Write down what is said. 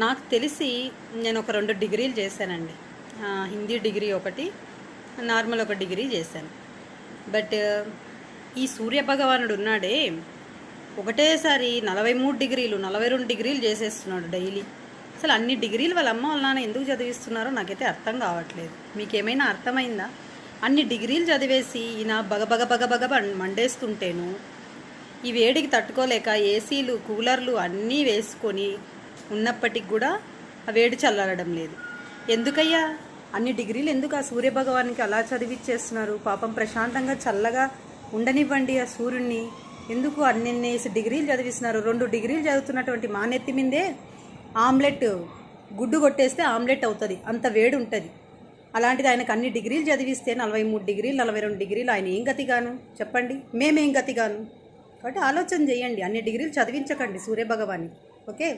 నాకు తెలిసి నేను ఒక 2 డిగ్రీలు చేశానండి. హిందీ డిగ్రీ ఒకటి, నార్మల్ ఒక డిగ్రీ చేశాను. బట్ ఈ సూర్యభగవానుడు ఉన్నాడే, ఒకటేసారి 43 డిగ్రీలు 42 డిగ్రీలు చేసేస్తున్నాడు డైలీ. అసలు అన్ని డిగ్రీలు వాళ్ళ అమ్మ వాళ్ళ నాన్న ఎందుకు చదివిస్తున్నారో నాకైతే అర్థం కావట్లేదు. మీకేమైనా అర్థమైందా? అన్ని డిగ్రీలు చదివేసి ఈయన బగబగ బగబగ మండేస్తుంటేను ఈ వేడికి తట్టుకోలేక ఏసీలు కూలర్లు అన్నీ వేసుకొని ఉన్నప్పటికి కూడా ఆ వేడి చల్లారడం లేదు. ఎందుకయ్యా అన్ని డిగ్రీలు ఎందుకు ఆ సూర్యభగవానికి అలా చదివిచ్చేస్తున్నారు? పాపం ప్రశాంతంగా చల్లగా ఉండనివ్వండి ఆ సూర్యుడిని. ఎందుకు అన్నిన్నేసి డిగ్రీలు చదివిస్తున్నారు? 2 డిగ్రీలు చదువుతున్నటువంటి మా నెత్తి మీదే ఆమ్లెట్ గుడ్డు కొట్టేస్తే ఆమ్లెట్ అవుతుంది, అంత వేడి ఉంటుంది. అలాంటిది ఆయనకు అన్ని డిగ్రీలు చదివిస్తే 43 డిగ్రీలు 42 డిగ్రీలు ఆయన ఏం గతిగాను చెప్పండి? మేమేం గతిగాను? కాబట్టి ఆలోచన చేయండి, అన్ని డిగ్రీలు చదివించకండి సూర్యభగవానికి. ఓకే.